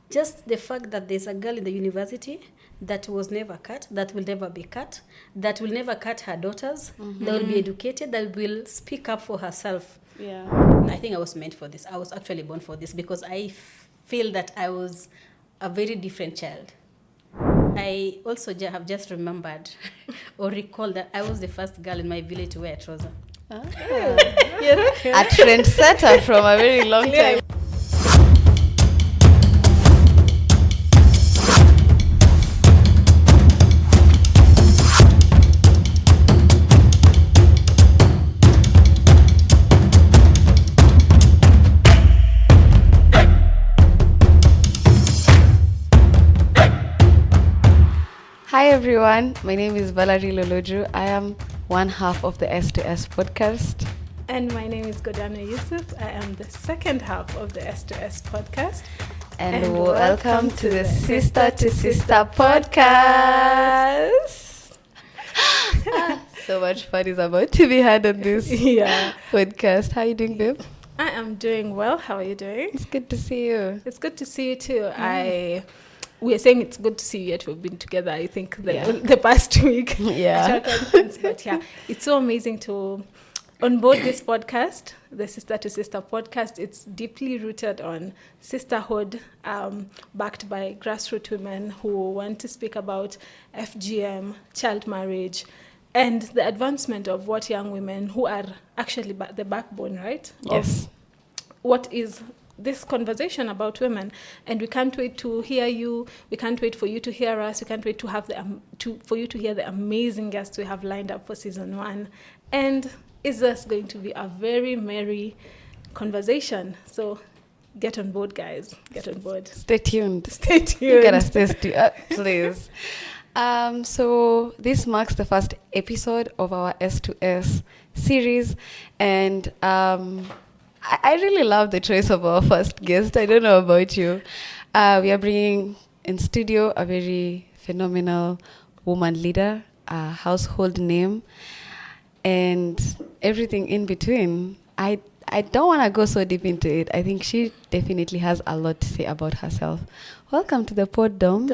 just the fact that there's a girl in the university that was never cut, that will never be cut, that will never cut her daughters, that will be educated, that will speak up for herself. Yeah. I think I was meant for this. I was actually born for this because I feel that I was a very different child. I also have just remembered or recalled that I was the first girl in my village to wear a trouser. A trendsetter from a very long time. Hi everyone, my name is Valerie Loloju. I am one half of the S2S podcast. And my name is Godano Yussuf. I am the second half of the S2S podcast. And welcome to the Sister to Sister podcast. So much fun is about to be had on this podcast. How are you doing, babe? I am doing well. How are you doing? It's good to see you. It's good to see you too. We are saying it's good to see you, yet we've been together, I think, the past week. Yeah. But yeah, it's so amazing to onboard this podcast, the Sister to Sister podcast. It's deeply rooted on sisterhood, backed by grassroots women who want to speak about FGM, child marriage, and the advancement of what young women who are actually the backbone, right? Yes. Of what is this conversation about women, and we can't wait to hear you. We can't wait for you to hear us. We can't wait to have for you to hear the amazing guests we have lined up for season 1. And it's just going to be a very merry conversation. So get on board, guys. Get on board. Stay tuned. Stay tuned. You gotta stay tuned, please. So this marks the first episode of our S2S series, and I really love the choice of our first guest. I don't know about you. We are bringing in studio a very phenomenal woman leader, a household name, and everything in between. I don't want to go so deep into it. I think she definitely has a lot to say about herself. Welcome to the pod, Dom.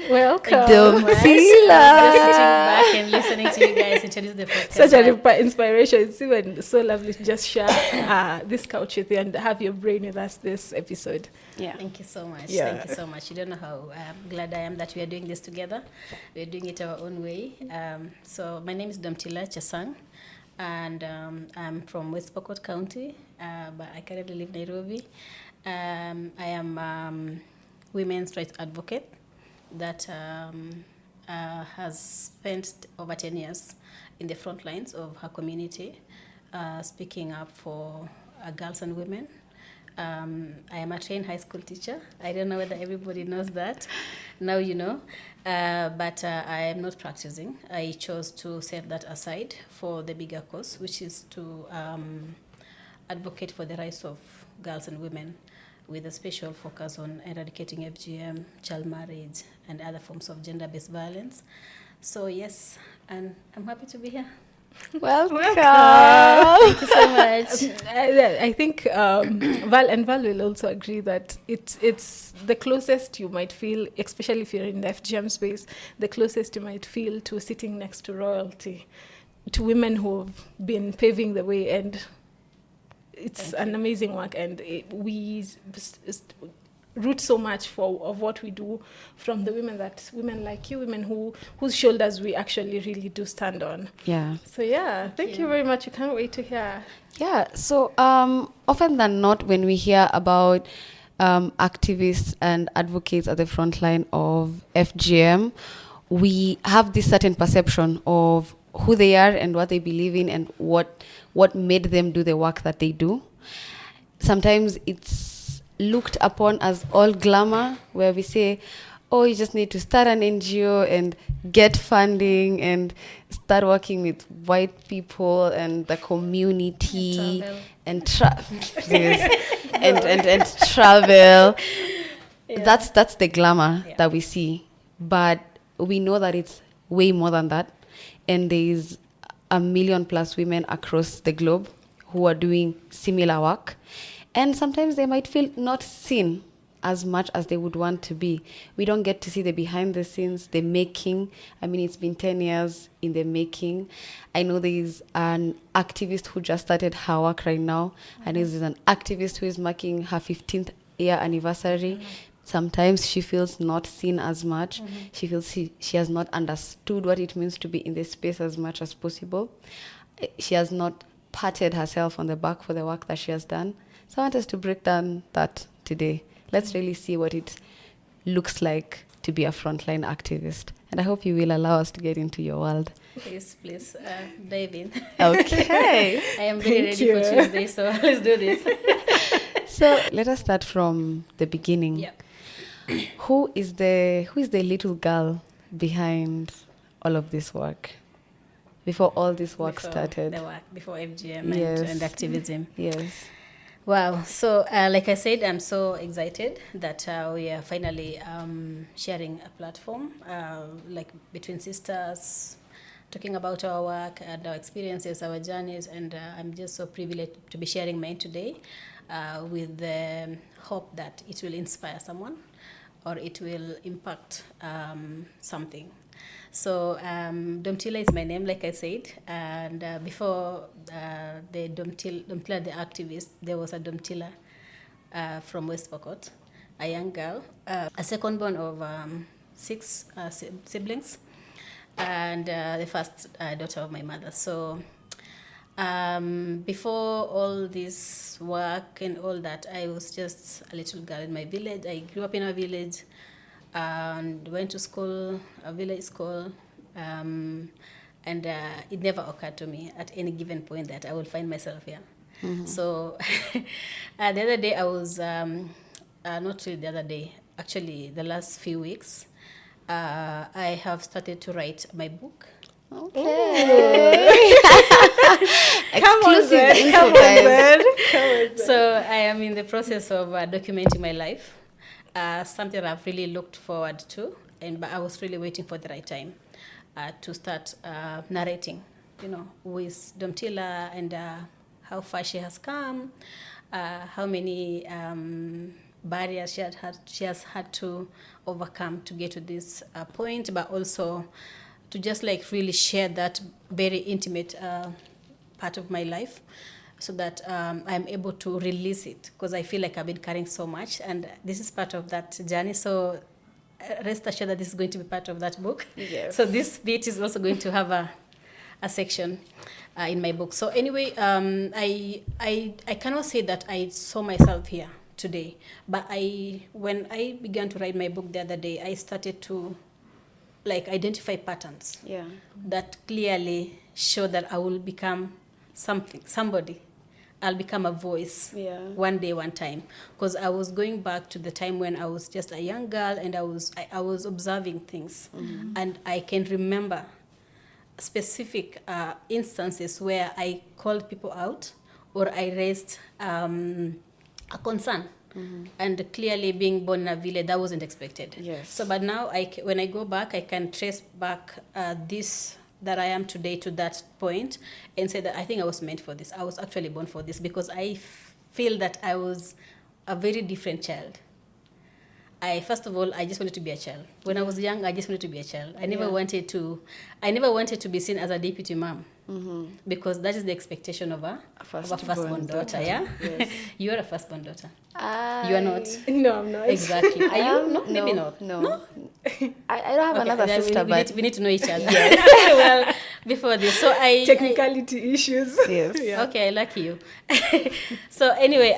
Welcome. Domtila. Just sitting back and listening to you guys introduce the podcast. Such an inspiration. It's even so lovely to just share this couch with you and have your brain with us this episode. Yeah. Thank you so much. Yeah. Thank you so much. You don't know how glad I am that we are doing this together. We're doing it our own way. So my name is Domtila Chesang, and I'm from West Pokot County, but I currently live in Nairobi. I am women's rights advocate that has spent over 10 years in the front lines of her community, speaking up for girls and women. I am a trained high school teacher. I don't know whether everybody knows that. Now you know. But I am not practicing. I chose to set that aside for the bigger cause, which is to advocate for the rights of girls and women, with a special focus on eradicating FGM, child marriage, and other forms of gender-based violence. So yes, and I'm happy to be here. Welcome. Thank you so much. I think Val will also agree that it's the closest you might feel, especially if you're in the FGM space, the closest you might feel to sitting next to royalty, to women who've been paving the way, and it's an amazing work, and we root so much of what we do from the women like you, women whose shoulders we actually really do stand on. Yeah. So thank you very much. You can't wait to hear. Yeah. So often than not, when we hear about activists and advocates at the front line of FGM, we have this certain perception of who they are and what they believe in and what made them do the work that they do. Sometimes it's looked upon as all glamour, where we say, oh, you just need to start an NGO and get funding and start working with white people and the community and travel. Yeah. That's the glamour that we see. But we know that it's way more than that. And there's 1 million+ women across the globe who are doing similar work. And sometimes they might feel not seen as much as they would want to be. We don't get to see the behind the scenes, the making. I mean, it's been 10 years in the making. I know there is an activist who just started her work right now, and there's an activist who is marking her 15th year anniversary. Sometimes she feels not seen as much. She feels she has not understood what it means to be in this space as much as possible. She has not patted herself on the back for the work that she has done. So I want us to break down that today. Let's really see what it looks like to be a frontline activist. And I hope you will allow us to get into your world. Please, dive in. Okay. I am very ready for Tuesday, so let's do this. So let us start from the beginning. Yeah. Who is the little girl behind all of this work? Before all this work started. The work, before FGM Yes. and activism. Yes. Wow. So, like I said, I'm so excited that we are finally sharing a platform, like between sisters, talking about our work and our experiences, our journeys, and I'm just so privileged to be sharing mine today with the hope that it will inspire someone or it will impact something. So Domtila is my name, like I said, and before the Domtila the activist, there was a Domtila from West Pokot, a young girl, a second born of 6 siblings, and the first daughter of my mother. So before all this work and all that, I was just a little girl in my village. I grew up in a village and went to school, a village school, and it never occurred to me at any given point that I would find myself here. So the other day I was, not really the other day, actually the last few weeks, I have started to write my book. Okay. Exclusive info, guys. So I am in the process of documenting my life. Something I've really looked forward to, but I was really waiting for the right time to start narrating, who is Domtila and how far she has come, how many barriers she has had to overcome to get to this point, but also to just like really share that very intimate part of my life, so that I'm able to release it, because I feel like I've been carrying so much, and this is part of that journey. So rest assured that this is going to be part of that book. Yes. So this bit is also going to have a section in my book. So anyway, I cannot say that I saw myself here today, but when I began to write my book the other day, I started to like identify patterns that clearly show that I will become somebody. I'll become a voice one day, one time. Because I was going back to the time when I was just a young girl and I was observing things. And I can remember specific instances where I called people out or I raised a concern. And clearly being born in a village, that wasn't expected. Yes. So, but now when I go back, I can trace back this that I am today to that point and say that I think I was meant for this. I was actually born for this, because I feel that I was a very different child. First of all, I just wanted to be a child. When I was young, I just wanted to be a child. I never wanted to be seen as a deputy mom, because that is the expectation of a firstborn daughter. Yeah, yes. You are a firstborn daughter. You are not. No, I'm not. Exactly. Are you? No, maybe not. No. I don't have another sister, but we need to know each other. Yes. Well, before this, so technicality issues. Yes. Yeah. Okay, lucky you. So anyway,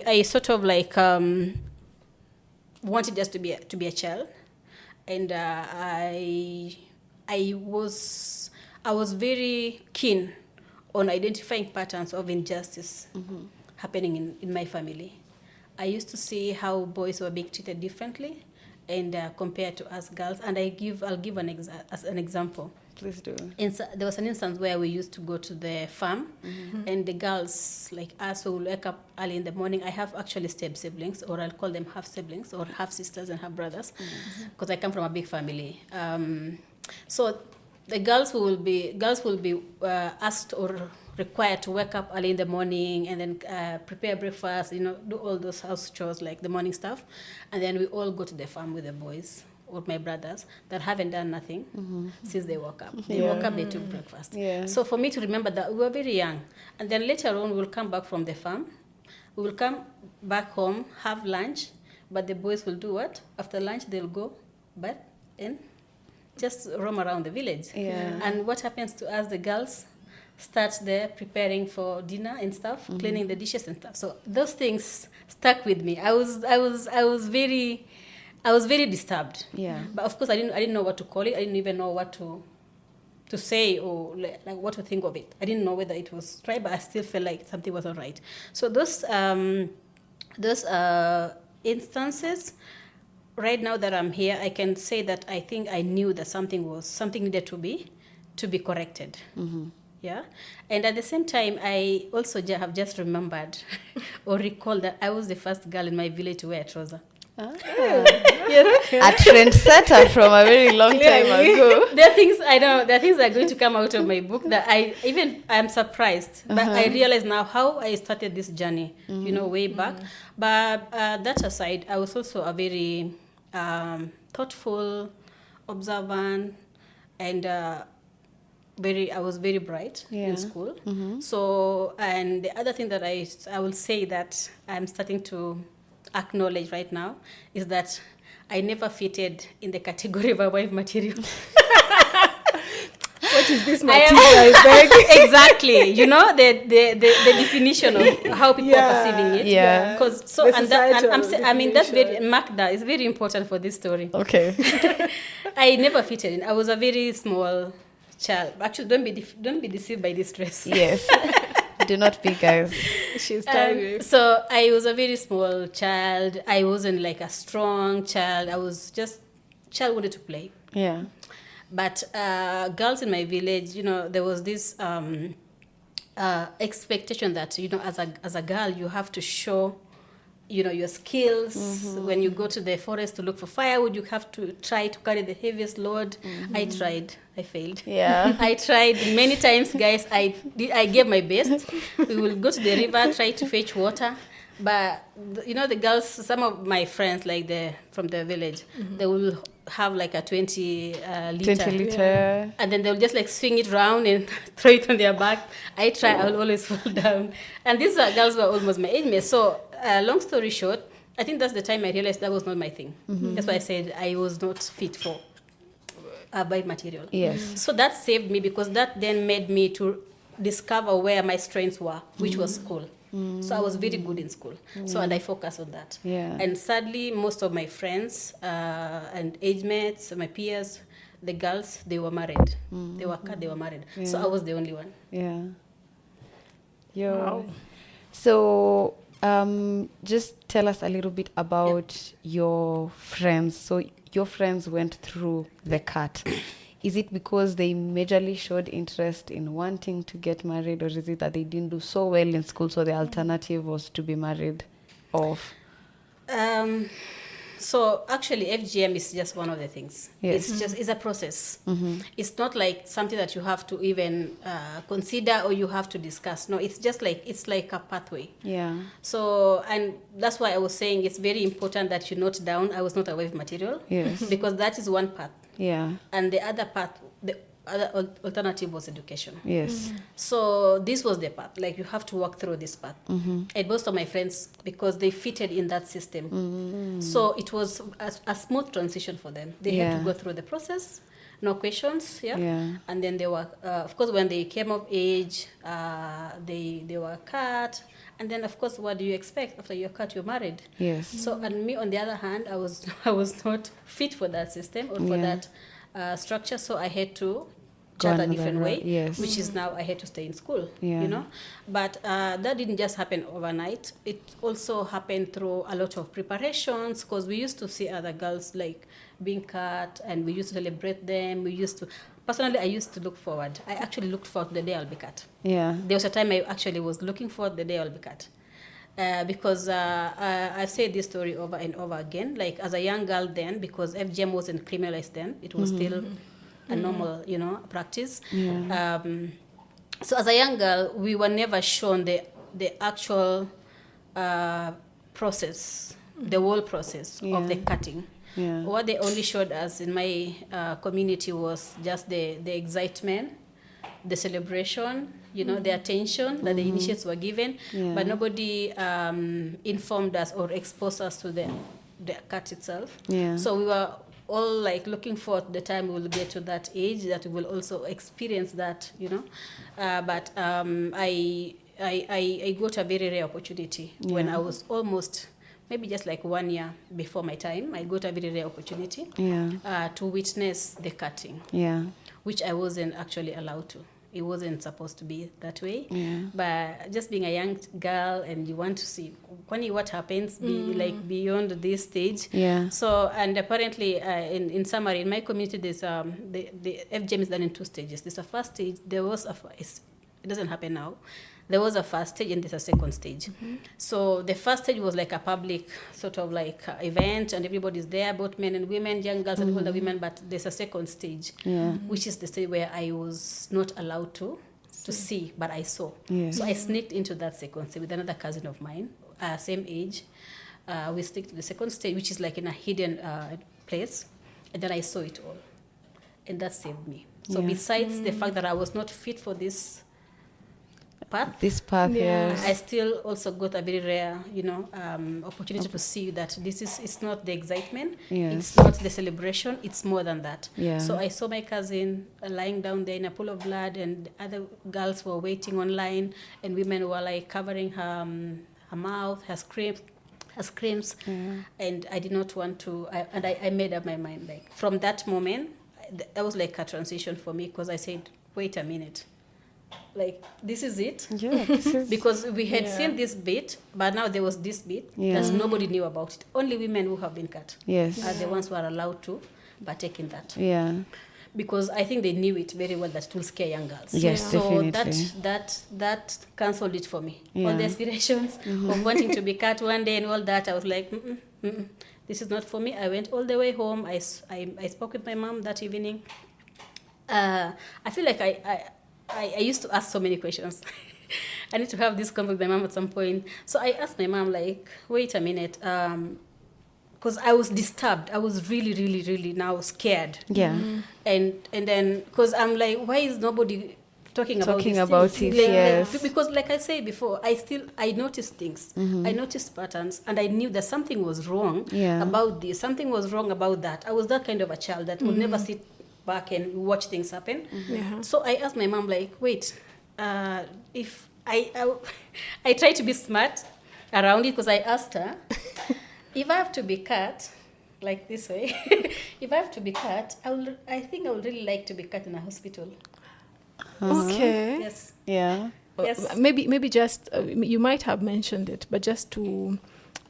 I sort of like wanted just to be a child, and I was very keen on identifying patterns of injustice happening in my family. I used to see how boys were being treated differently, and compared to us girls. And I'll give as an example. Please do. There was an instance where we used to go to the farm, and the girls like us who will wake up early in the morning. I have actually step siblings, or I'll call them half siblings, or half sisters and half brothers, because I come from a big family. So the girls will be asked or required to wake up early in the morning and then prepare breakfast, do all those house chores like the morning stuff. And then we all go to the farm with the boys or my brothers that haven't done nothing since they woke up. They woke up, they took breakfast. Yeah. So for me to remember that, we were very young. And then later on, we'll come back from the farm. We will come back home, have lunch, but the boys will do what? After lunch, they'll go back and just roam around the village. Yeah. And what happens to us, the girls, start there preparing for dinner and stuff, cleaning the dishes and stuff. So those things stuck with me. I was very disturbed. Yeah. But of course, I didn't know what to call it. I didn't even know what to say or like what to think of it. I didn't know whether it was right, but I still felt like something wasn't right. So those instances, right now that I'm here, I can say that I think I knew that something needed to be corrected. Yeah, and at the same time, I also have just remembered or recalled that I was the first girl in my village to wear a trouser. A trendsetter from a very long time ago. There are things I know. There are things that are going to come out of my book that I'm surprised. But I realize now how I started this journey. Way back. But that aside, I was also a very thoughtful, observant, and I was very bright in school. So, and the other thing that I will say that I'm starting to acknowledge right now is that I never fitted in the category of a wife material. What is this material? Exactly. The definition of how people are perceiving it. Yeah. Because that's very Magda is very important for this story. Okay. I never fitted in. I was a very small child. Actually, don't be deceived by this dress. Yes. Do not be, guys. She's tiring. So I was a very small child. I wasn't like a strong child. I was just child wanted to play. Yeah. But girls in my village, there was this expectation that as a girl you have to show your skills. When you go to the forest to look for firewood, you have to try to carry the heaviest load. I tried. I failed. Yeah. I tried many times, guys. I gave my best. We will go to the river, try to fetch water. But the girls, some of my friends from the village, they will have like a 20 liter. And then they'll just like swing it around and throw it on their back. I will always fall down. And these girls were almost my age mates. So long story short, I think that's the time I realized that was not my thing. That's why I said I was not fit for by material. Yes. So that saved me because that then made me to discover where my strengths were, which was school. So I was very good in school. So and I focused on that. Yeah. And sadly, most of my friends and age mates, my peers, the girls, they were married. They were married. Yeah. So I was the only one. Yeah. Wow. So just tell us a little bit about your friends. So your friends went through the cut. Is it because they majorly showed interest in wanting to get married, or is it that they didn't do so well in school, so the alternative was to be married off? So actually, FGM is just one of the things. Yes. It's a process. It's not like something that you have to even consider or you have to discuss. No, it's like a pathway. Yeah. So, and that's why I was saying it's very important that you note down, I was not a wave material. Yes. Because that is one path. Yeah. And the other path, the other alternative was education. Yes. So this was the path. Like you have to walk through this path. And most of my friends, because they fitted in that system, so it was a smooth transition for them. They had to go through the process, no questions. And then they were, of course, when they came of age, they were cut. And then, of course, what do you expect after you're cut? You're married. Yes. So, and me, on the other hand, I was not fit for that system or for that structure. So I had to chart a different way, which is now I had to stay in school. But that didn't just happen overnight. It also happened through a lot of preparations, because we used to see other girls like being cut, and we used to celebrate them. Personally, I used to look forward. I actually looked forward to the day I'll be cut. Yeah. There was a time I actually was looking forward to the day I'll be cut. Because I've said this story over and over again. Like as a young girl then, because FGM wasn't criminalized then, it was still a normal, practice. So as a young girl, we were never shown the actual process, the whole process of the cutting. Yeah. What they only showed us in my community was just the excitement, the celebration, the attention that the initiates were given, but nobody informed us or exposed us to the cut itself. Yeah. So we were all like looking for the time we will get to that age that we will also experience that, but I got a very rare opportunity when I was almost maybe just like 1 year before my time. I got a very rare opportunity to witness the cutting, which I wasn't actually allowed to. It wasn't supposed to be that way. But just being a young girl and you want to see what happens like beyond this stage. So, and apparently in summary, in my community, there's the FGM is done in 2 stages. There's a first stage. It doesn't happen now. There was a first stage and there's a second stage. So the first stage was like a public sort of like event, and everybody's there, both men and women, young girls and older women. But there's a second stage, which is the stage where I was not allowed to see, but I saw. So I sneaked into that second stage with another cousin of mine, same age. We sneaked to the second stage, which is like in a hidden place, and then I saw it all, and that saved me. So besides the fact that I was not fit for this path, I still also got a very rare, opportunity to see that it's not the excitement, it's not the celebration, it's more than that. So I saw my cousin lying down there in a pool of blood, and other girls were waiting online, and women were like covering her mouth, her screams, and I did not want to. I made up my mind. Like from that moment, that was like a transition for me, because I said, wait a minute. Like, this is it? Because we had seen this bit, but now there was this bit that nobody knew about it. Only women who have been cut are the ones who are allowed to partake in that. Because I think they knew it very well that it will scare young girls. So that cancelled it for me. All the aspirations of wanting to be cut one day and all that, I was like, this is not for me. I went all the way home. I spoke with my mom that evening. I feel like I used to ask so many questions. I need to have this conversation with my mom at some point. So I asked my mom, like, wait a minute, because I was disturbed. I was really, really, really now scared. And then, because I'm like, why is nobody talking about it? Because like I said before, I noticed things. I noticed patterns, and I knew that something was wrong about this. Something was wrong about that. I was that kind of a child that would never sit back and watch things happen. So I asked my mom, like, wait, if I try to be smart around it, because I asked her, if I have to be cut like this way, if I have to be cut, I think I would really like to be cut in a hospital. Okay. Yes. Yes. Maybe just you might have mentioned it, but just to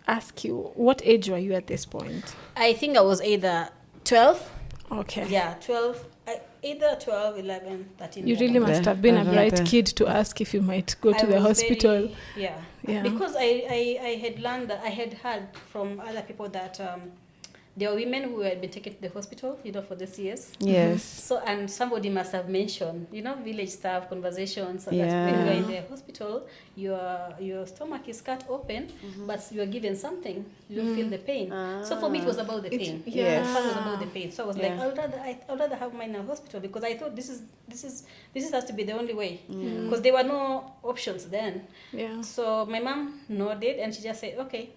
ask you, what age were you at this point? I think I was either 12. Okay. 12. Either 12, 11, 13. You really must have been a bright kid to ask if you might go to the hospital. Because I had learned that, I had heard from other people that there were women who had been taken to the hospital, for the CS. So, and somebody must have mentioned, village staff conversations, so that when you are in the hospital, your stomach is cut open, but you are given something. You don't feel the pain. So for me, it was about the pain. It was about the pain. So I was like, I'd rather have mine in a hospital, because I thought this has to be the only way, because there were no options then. So my mom nodded, and she just said, okay.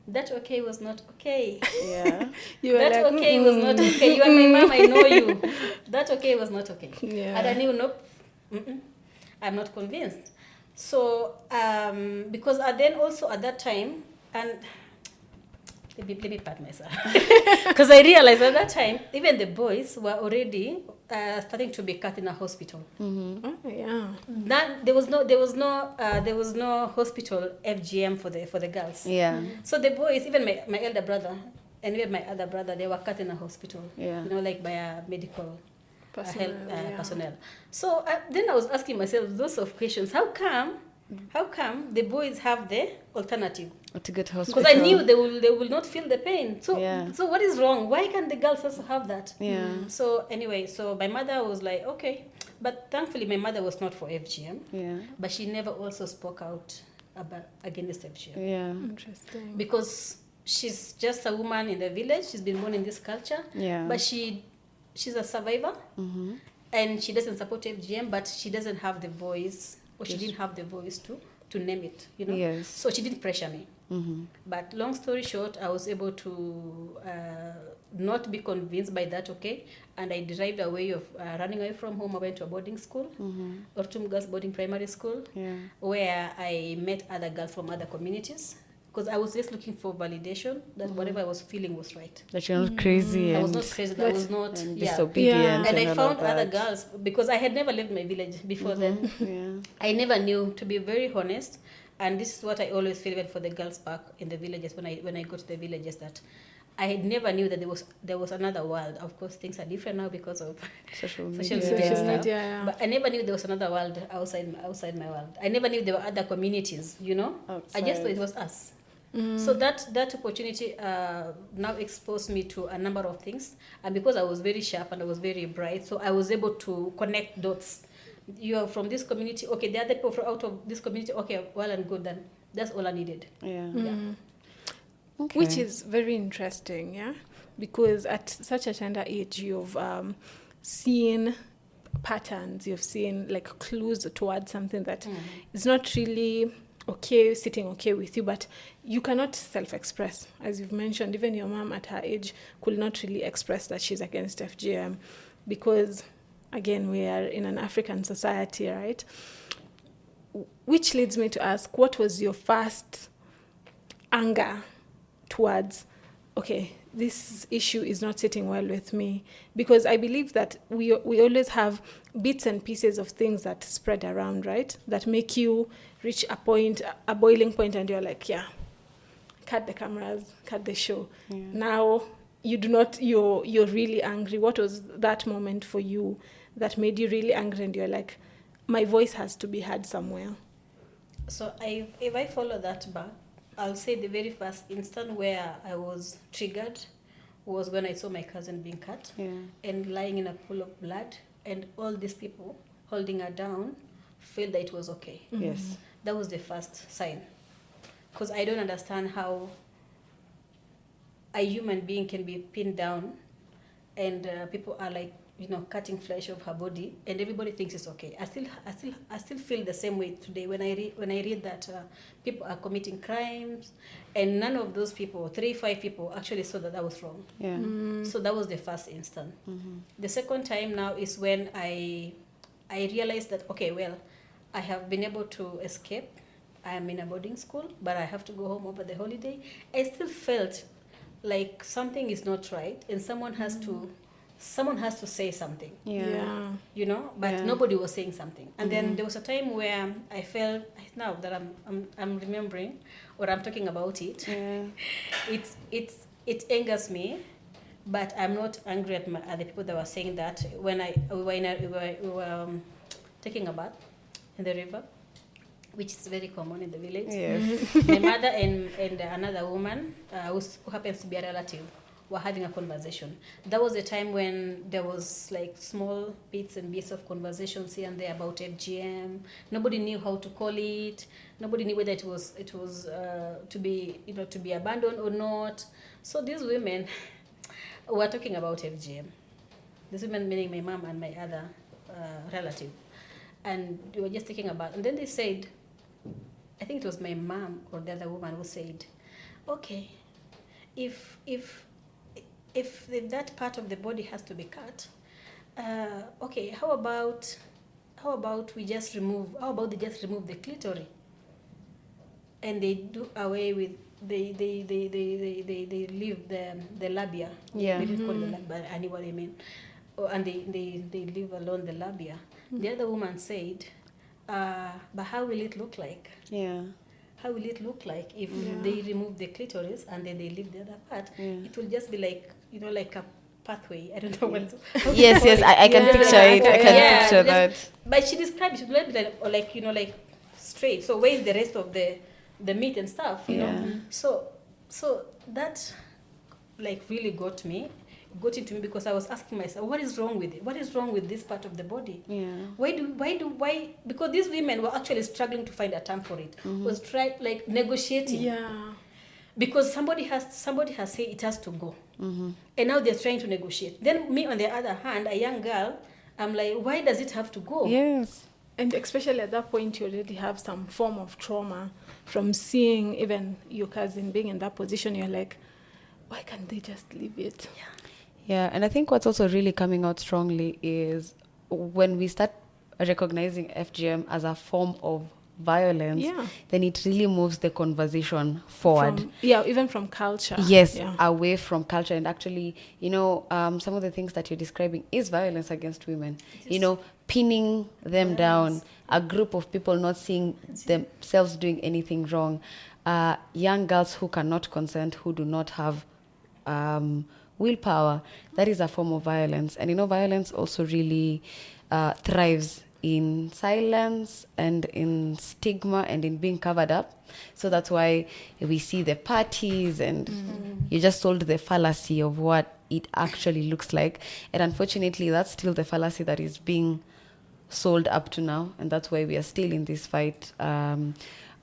That okay was not okay. That okay was not okay. You are my mom, I know you. That okay was not okay. And I knew, nope, I'm not convinced. So, because then also at that time, and let me pat myself, because I realized at that time, even the boys were already starting to be cut in a hospital. There was no hospital FGM for the girls. So the boys, even my elder brother and even my other brother, they were cut in a hospital. Like by a medical personnel. So then I was asking myself lots of questions. How come the boys have the alternative to get hospital? Because I knew they will not feel the pain. So so what is wrong? Why can't the girls also have that? So anyway, so my mother was like, okay, But thankfully, my mother was not for FGM. Yeah. But she never also spoke out against FGM. Yeah. Interesting. Because she's just a woman in the village. She's been born in this culture. Yeah. But she's a survivor. Mm-hmm. And she doesn't support FGM, but she doesn't have the voice, or she didn't have the voice to name it, you know. Yes. So she didn't pressure me. Mm-hmm. But long story short, I was able to not be convinced by that, okay? And I derived a way of running away from home. I went to a boarding school, Ortum Girls Boarding Primary School, where I met other girls from other communities. Because I was just looking for validation that whatever I was feeling was right. That you're not crazy. I And was not crazy. I was not disobedient. And I all found of that. other girls, because I had never left my village before then. Yeah. I never knew, to be very honest, and this is what I always feel even for the girls back in the villages, when I go to the villages, that I had never knew that there was another world. Of course, things are different now because of Social social media. media Social stuff. media, yeah. But I never knew there was another world outside my world. I never knew there were other communities, you know. I just thought it was us. So that opportunity now exposed me to a number of things, and because I was very sharp and I was very bright, so I was able to connect dots. You are from this community, okay, the other people from out of this community, okay, well and good, then that's all I needed. Yeah. Okay. Which is very interesting, yeah? Because at such a tender age, you've seen patterns, you've seen like clues towards something that is not really sitting okay with you, but you cannot self-express. As you've mentioned, even your mom at her age could not really express that she's against FGM because, again, we are in an African society, right? Which leads me to ask, what was your first anger towards, okay, this issue is not sitting well with me? Because I believe that we always have bits and pieces of things that spread around, right? That make you reach a boiling point, and you're like, yeah, cut the cameras, cut the show. Yeah. Now you're really angry. What was that moment for you that made you really angry, and you're like, my voice has to be heard somewhere? So if I follow that back, I'll say the very first instant where I was triggered was when I saw my cousin being cut and lying in a pool of blood, and all these people holding her down felt that it was okay. Yes. That was the first sign. Because I don't understand how a human being can be pinned down and people are like, you know, cutting flesh of her body, and everybody thinks it's okay. I still feel the same way today when I read that people are committing crimes, and none of those people, 3-5 people, actually saw that was wrong. Yeah. So that was the first instant. The second time now is when I realized that, okay, well, I have been able to escape. I am in a boarding school, but I have to go home over the holiday. I still felt like something is not right, and someone has to say something. Yeah. You know, but nobody was saying something. And then there was a time where I felt, now that I'm remembering or I'm talking about it, it angers me, but I'm not angry at the people that were saying that. When we were taking a bath in the river, which is very common in the village. Yes. My mother and another woman who happens to be a relative were having a conversation. That was the time when there was like small bits and bits of conversations here and there about FGM. Nobody knew how to call it. Nobody knew whether it was to be abandoned or not. So these women were talking about FGM. These women, meaning my mom and my other relative, and we were just thinking about. And then they said, I think it was my mom or the other woman who said, okay, if that part of the body has to be cut, okay, how about they just remove the clitoris, and they do away with they leave the labia. Yeah. They didn't call it the labia, but anyway, I mean, and they leave alone the labia. The other woman said, but how will it look like? Yeah. How will it look like if they remove the clitoris and then they leave the other part? It will just be like, you know, like a pathway. I don't know what. Yes, I can picture it. I can picture that. But she described it like, you know, like straight. So where is the rest of the meat and stuff? You know. So that like really got me, got into me because I was asking myself, what is wrong with it? What is wrong with this part of the body? Yeah. Why? Because these women were actually struggling to find a term for it. Was like negotiating. Yeah. Because somebody has said it has to go, and now they're trying to negotiate. Then me, on the other hand, a young girl, I'm like, why does it have to go? Yes. And especially at that point, you already have some form of trauma from seeing even your cousin being in that position. You're like, why can't they just leave it? Yeah, and I think what's also really coming out strongly is when we start recognizing FGM as a form of violence, then it really moves the conversation forward. Even from culture. Yes, away from culture. And actually, some of the things that you're describing is violence against women. Pinning them down, a group of people not seeing themselves doing anything wrong, young girls who cannot consent, who do not have willpower. That is a form of violence. And violence also really thrives in silence and in stigma and in being covered up. So that's why we see the parties, and you just told the fallacy of what it actually looks like. And unfortunately, that's still the fallacy that is being sold up to now. And that's why we are still in this fight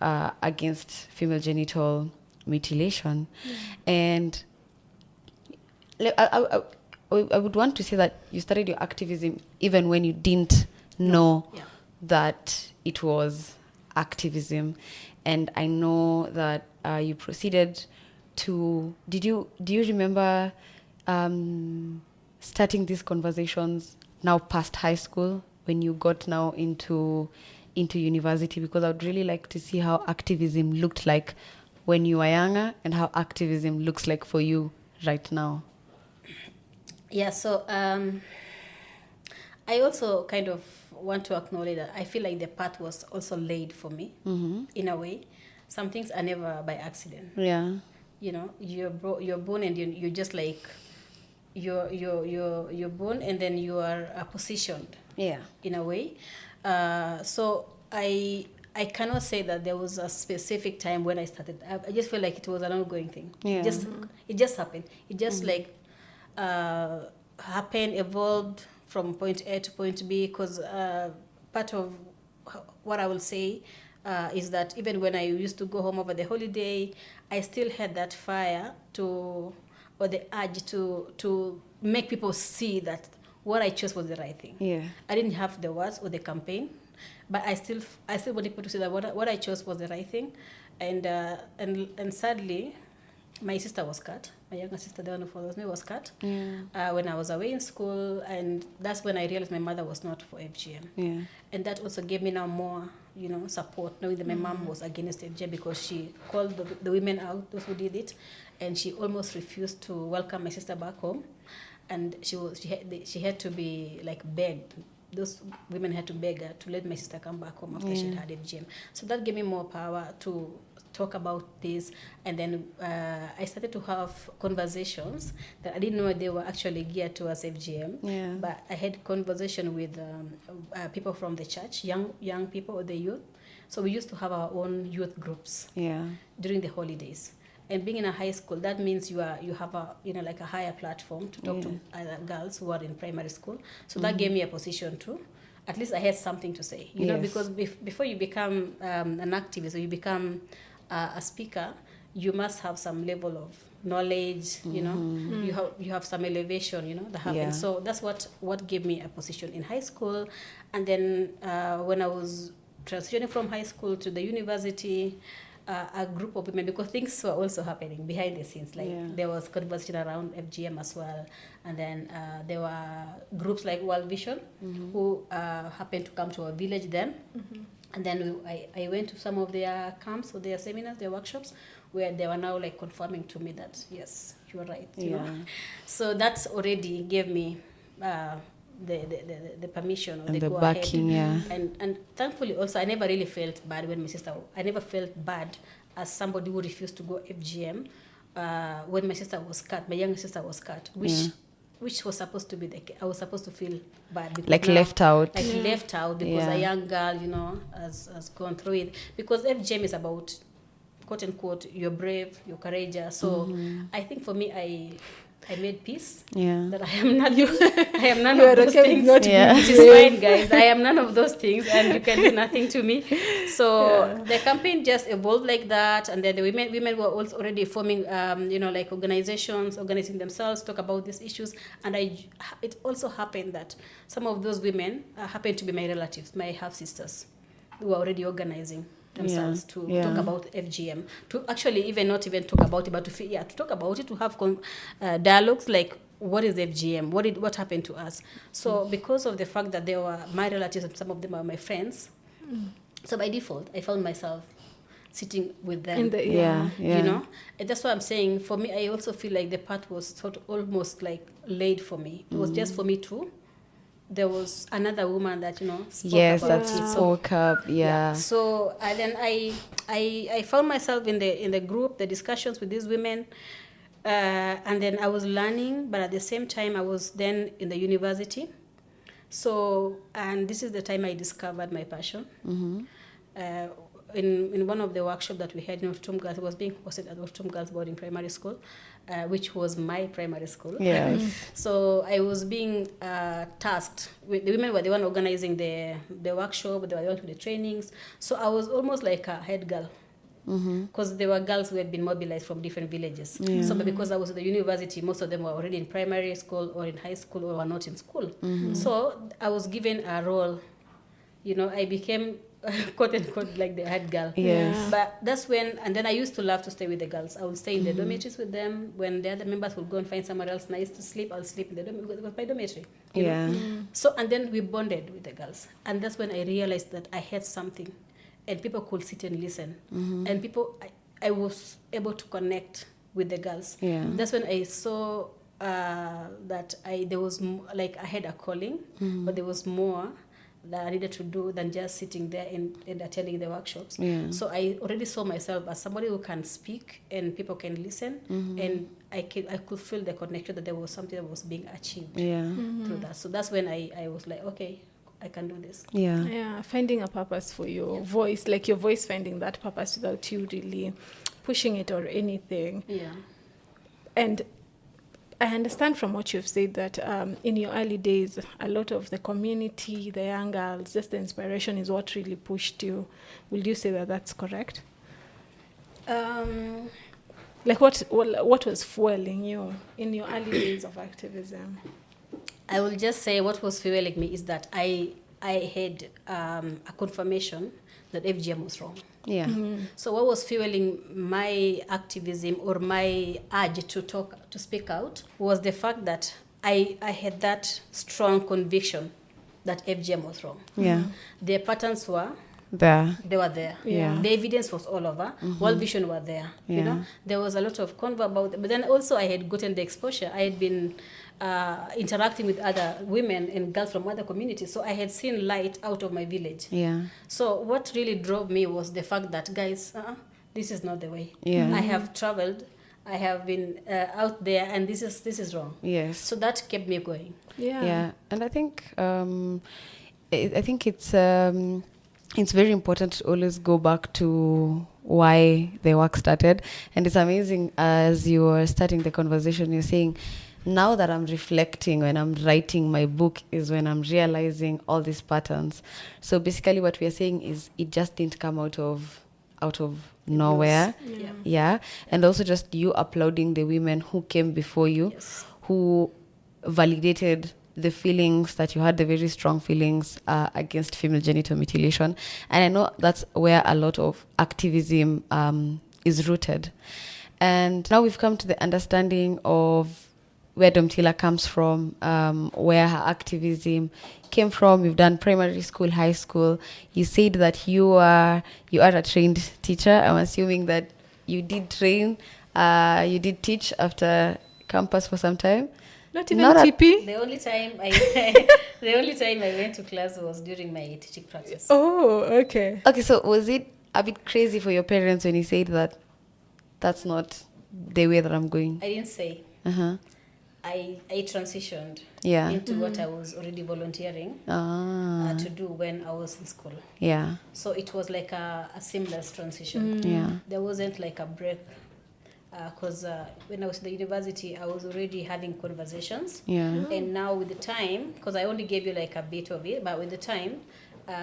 against female genital mutilation. And I would want to say that you started your activism even when you didn't know that it was activism. And I know that you proceeded to, do you remember starting these conversations now past high school, when you got now into university? Because I would really like to see how activism looked like when you were younger and how activism looks like for you right now. Yeah, so I also kind of want to acknowledge that I feel like the path was also laid for me in a way. Some things are never by accident. Yeah. You're born and you're just like you're born and then you are positioned. Yeah. In a way. So I cannot say that there was a specific time when I started. I just feel like it was an ongoing thing. Yeah. It just happened. It just happened, evolved from point A to point B, because part of what I will say is that even when I used to go home over the holiday, I still had that fire or the urge to make people see that what I chose was the right thing. Yeah. I didn't have the words or the campaign, but I still wanted people to see that what I chose was the right thing. And sadly, my sister was cut. My younger sister, the one who follows me, was cut when I was away in school, and that's when I realized my mother was not for FGM. Yeah. And that also gave me now more, support, knowing that my mom was against FGM, because she called the women out, those who did it, and she almost refused to welcome my sister back home, and she had to be begged. Those women had to beg her to let my sister come back home after she had FGM. So that gave me more power to talk about this, and then I started to have conversations that I didn't know they were actually geared towards FGM. Yeah. But I had conversation with people from the church, young people or the youth. So we used to have our own youth groups during the holidays. And being in a high school, that means you have a a higher platform to talk to other girls who are in primary school. So that gave me a position too. At least I had something to say, because before you become an activist or you become a speaker, you must have some level of knowledge. You have some elevation, that happens. Yeah. So that's what gave me a position in high school. And then when I was transitioning from high school to the university, a group of women, because things were also happening behind the scenes. There was conversation around FGM as well, and then there were groups like World Vision who happened to come to our village then. And then I went to some of their camps or their seminars, their workshops, where they were now confirming to me that yes, you are right. You know? So that already gave me the permission or and the the go backing, ahead. And thankfully also I never really felt bad when I never felt bad as somebody who refused to go FGM when my sister was cut, my younger sister was cut, which was supposed to be I was supposed to feel bad, because left out because a young girl has gone through it, because FGM is about, quote unquote, you're brave, you're courageous. So I think for me, I made peace. Yeah. That I am not I am none You of are those okay with things. not Yeah. being Which is fine, guys. I am none of those things, and you can do nothing to me. So the campaign just evolved like that, and then the women were also already forming, like organizations, organizing themselves, talk about these issues. And it also happened that some of those women happened to be my relatives, my half sisters, who were already organizing themselves to talk about FGM, to actually even not even talk about it, but to talk about it, to have dialogues like, what is FGM? What happened to us? So because of the fact that they were my relatives and some of them are my friends, so by default, I found myself sitting with them. You know, and that's why I'm saying, for me, I also feel like the path was sort of almost like laid for me. It was just for me too. There was another woman that spoke about it. Spoke up. So then I found myself in the group, the discussions with these women, and then I was learning, but at the same time I was then in the university. So, and this is the time I discovered my passion. In one of the workshops that we had in Ortum Girls, it was being hosted at Ortum Girls Boarding Primary School, which was my primary school. Yes. So I was being tasked with, the women were the one organizing the workshop, they were the one with the trainings. So I was almost like a head girl, because there were girls who had been mobilized from different villages. So because I was at the university, most of them were already in primary school or in high school or were not in school. So I was given a role. I became quote unquote like the head girl. Yes. But that's when, and then I used to love to stay with the girls. I would stay in the dormitories with them. When the other members would go and find somewhere else nice to sleep, I'll sleep in the dormitory, because it was my dormitory. You know? So, and then we bonded with the girls. And that's when I realized that I had something and people could sit and listen. And I was able to connect with the girls. That's when I saw that there was like I had a calling, but there was more that I needed to do than just sitting there and attending the workshops. So I already saw myself as somebody who can speak and people can listen, and I could feel the connection that there was something that was being achieved through that. So that's when I was like, okay, I can do this. Finding a purpose for your voice, like your voice finding that purpose without you really pushing it or anything. And I understand from what you've said that in your early days, a lot of the community, the young girls, just the inspiration is what really pushed you. Will you say that that's correct? Like what was fueling you in your early days of activism? I will just say what was fueling me is that I had a confirmation that FGM was wrong. So what was fueling my activism or my urge to speak out was the fact that I had that strong conviction that FGM was wrong. The patterns were there. They were there. The evidence was all over. World Vision were there. There was a lot of convo about it. But then also I had gotten the exposure. I had been interacting with other women and girls from other communities. So I had seen light out of my village. So what really drove me was the fact that, guys, this is not the way. I have traveled. I have been out there, and this is wrong. So that kept me going. And I think it's very important to always go back to why the work started. And it's amazing, as you were starting the conversation, you're saying, now that I'm reflecting when I'm writing my book is when I'm realizing all these patterns. So basically what we are saying is it just didn't come out of nowhere. And also just you applauding the women who came before you, who validated the feelings that you had, the very strong feelings against female genital mutilation. And I know that's where a lot of activism is rooted. And now we've come to the understanding of where Domtila comes from, where her activism came from. You've done primary school, high school. You said that you are a trained teacher. I'm assuming that you did train, you did teach after campus for some time. Not TP? The only time I went to class was during my teaching practice. Oh, okay. Okay, so was it a bit crazy for your parents when you said that that's not the way that I'm going? I didn't say. I transitioned into what I was already volunteering to do when I was in school. So it was like a seamless transition. There wasn't like a break. because when I was in the university, I was already having conversations. Yeah. And now with the time, because I only gave you like a bit of it, but with the time,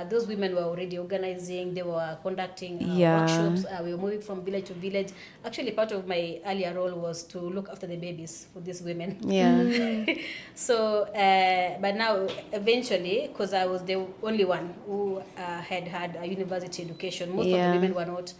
those women were already organizing, they were conducting workshops, we were moving from village to village. Actually, part of my earlier role was to look after the babies for these women. Yeah. So, but now, eventually, because I was the only one who had a university education, most of the women were not,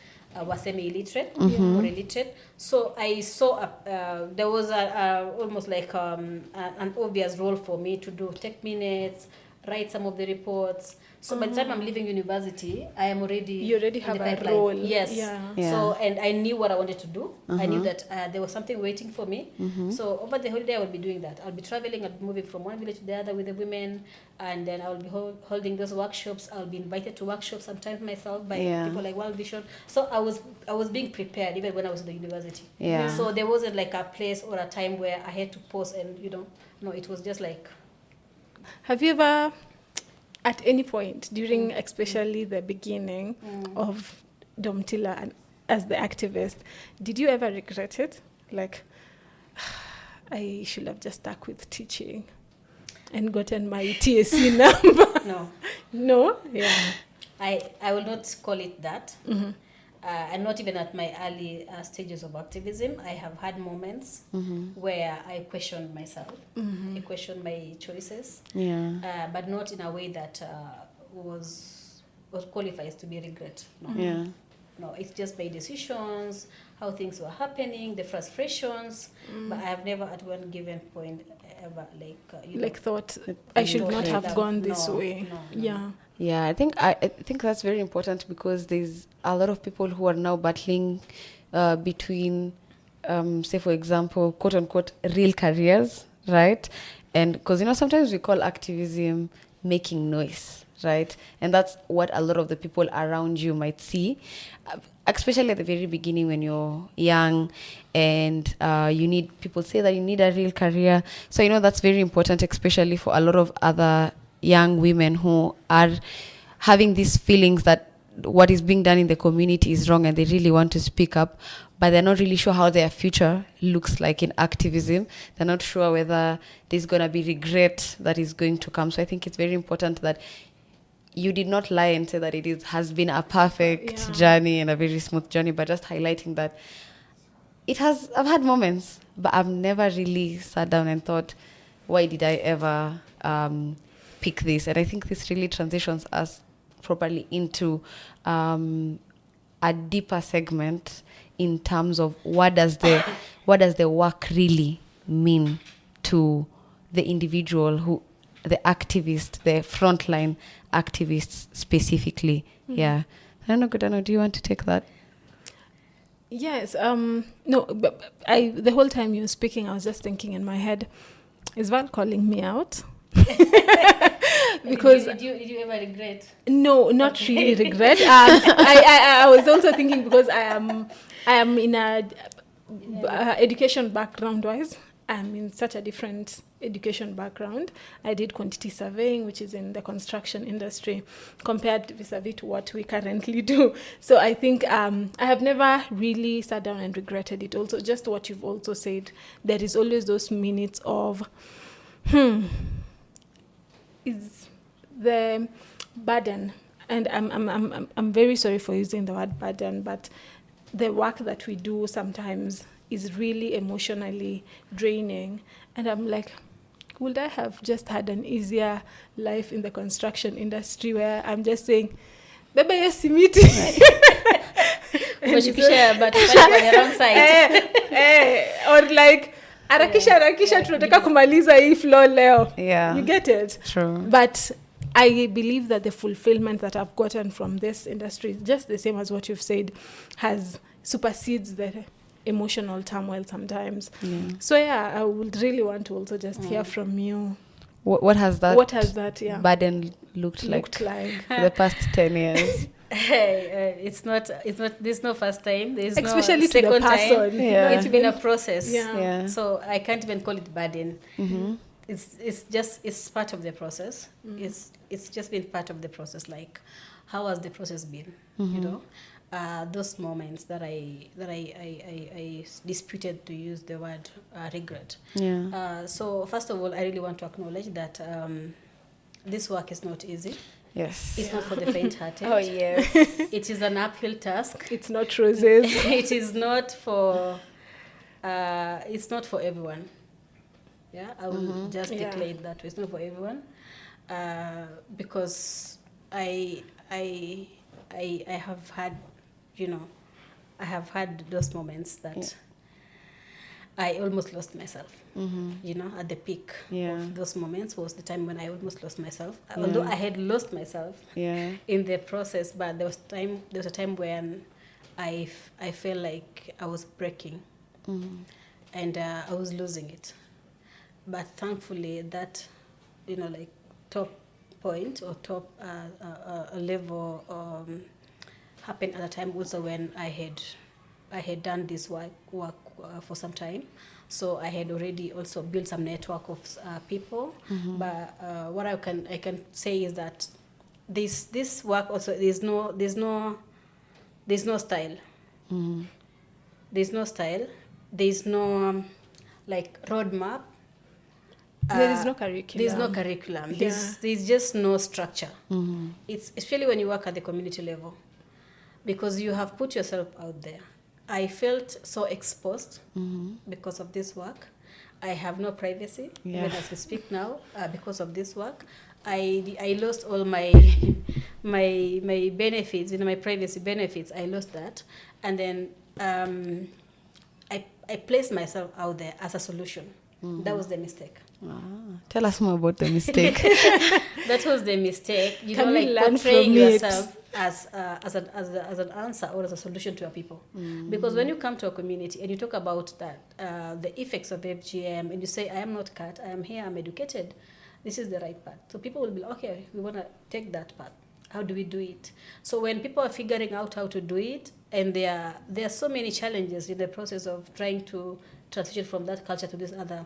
were semi-illiterate or illiterate. So I saw, there was almost like an obvious role for me to do, take minutes, write some of the reports. So by the time I'm leaving university, I am already... You already have a role. Yes. Yeah. So, and I knew what I wanted to do. I knew that there was something waiting for me. So over the holiday, I will be doing that. I'll be traveling, I'll be moving from one village to the other with the women, and then I'll be holding those workshops. I'll be invited to workshops sometimes myself by people like World Vision. So I was being prepared even when I was in the university. Yeah. So there wasn't like a place or a time where I had to pause and, no, it was just like... Have you ever, at any point during especially the beginning of Domtila and as the activist, did you ever regret it? Like, I should have just stuck with teaching and gotten my TSC number. No. No? Yeah. I will not call it that. And not even at my early stages of activism. I have had moments where I questioned myself. I questioned my choices. Yeah. But not in a way that was qualifies to be regret. No. Yeah. No, it's just my decisions, how things were happening, the frustrations. But I have never at one given point ever thought I should not have gone this way. No. Yeah. Yeah, I think that's very important because there's a lot of people who are now battling between, say for example, quote unquote, real careers, right? And because sometimes we call activism making noise, right? And that's what a lot of the people around you might see, especially at the very beginning when you're young and people say that you need a real career. So that's very important, especially for a lot of other young women who are having these feelings that what is being done in the community is wrong and they really want to speak up, but they're not really sure how their future looks like in activism. They're not sure whether there's going to be regret that is going to come. So I think it's very important that you did not lie and say that has been a perfect journey and a very smooth journey, but just highlighting that I've had moments, but I've never really sat down and thought, why did I ever pick this? And I think this really transitions us properly into a deeper segment in terms of what does the work really mean to the individual, the activist, the frontline activists specifically. Yeah. I don't know, Godano, do you want to take that? Yes. No, but the whole time you were speaking, I was just thinking in my head, is Val calling me out? Because did you ever regret? No, not really regret. I was also thinking because I am in a education background wise. I'm in such a different education background. I did quantity surveying, which is in the construction industry, compared vis-a-vis to what we currently do. So I think I have never really sat down and regretted it. Also, just what you've also said, there is always those minutes of, is the burden, and I'm very sorry for using the word burden, but the work that we do sometimes is really emotionally draining. And I'm like, would I have just had an easier life in the construction industry where I'm just saying, Baba, yes, meet. But the wrong side. Or like, harakisha tunataka kumaliza hii floor leo. Yeah. You get it? True. But I believe that the fulfillment that I've gotten from this industry, just the same as what you've said, has supersedes the emotional turmoil sometimes. Yeah. So yeah, I would really want to also just hear from you. What has that burden looked like for the past 10 years? It's not there's no first time, there's especially no second to the person. time. Yeah. It's been a process. Yeah. So I can't even call it burden. It's part of the process. It's just been part of the process. Like, how has the process been? those moments that I disputed to use the word regret. Yeah. So first of all, I really want to acknowledge that this work is not easy. Yes. It's not for the faint-hearted. Oh, yes. It is an uphill task. It's not roses. It is not for. It's not for everyone. Yeah, I will just declare it that way. It's not for everyone, because I have had, I have had those moments that I almost lost myself. At the peak of those moments was the time when I almost lost myself. Although I had lost myself in the process, but there was a time when I felt like I was breaking, and I was losing it. But thankfully, that top point or top level happened at a time also when I had done this work for some time. So I had already also built some network of people. But what I can say is that this work also there's no style. There's no style. There's no roadmap. There is no curriculum. There's no curriculum. There's just no structure. It's especially when you work at the community level, because you have put yourself out there. I felt so exposed because of this work. I have no privacy even as we speak now because of this work. I lost all my my benefits, my privacy benefits. I lost that, and then I placed myself out there as a solution. That was the mistake. Tell us more about the mistake. That was the mistake. Can we learn portraying from it? yourself as an answer or as a solution to a people. Because when you come to a community and you talk about that the effects of FGM, and you say, I am not cut, I am here, I'm educated, this is the right path. So people will be like, okay, we want to take that path. How do we do it? So when people are figuring out how to do it, and there are so many challenges in the process of trying to transition from that culture to this other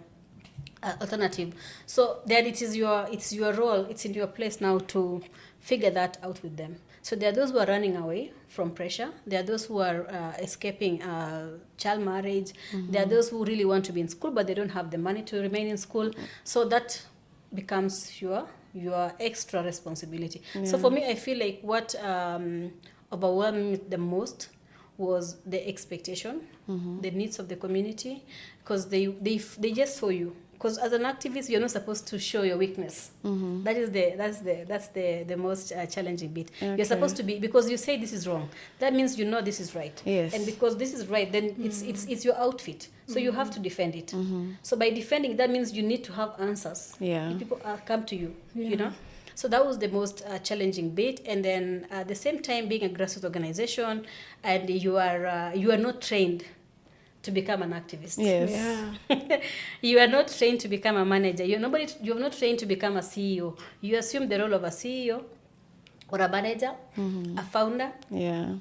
alternative. So then it's your role, it's in your place now to figure that out with them. So there are those who are running away from pressure. There are those who are escaping child marriage. There are those who really want to be in school, but they don't have the money to remain in school. So that becomes your extra responsibility. So for me, I feel like what overwhelmed me the most was the expectation, the needs of the community, because they just saw you. Because as an activist, you're not supposed to show your weakness. That's the most challenging bit. Okay. You're supposed to be, because you say this is wrong. That means you know this is right. Yes. And because this is right, then it's your outfit. So you have to defend it. So by defending, that means you need to have answers. Yeah. If people come to you, So that was the most challenging bit. And then at the same time, being a grassroots organization, and you are not trained to become an activist. Yes. Yeah. You are not trained to become a manager. You're not trained to become a CEO. You assume the role of a CEO or a manager, a founder. Yeah.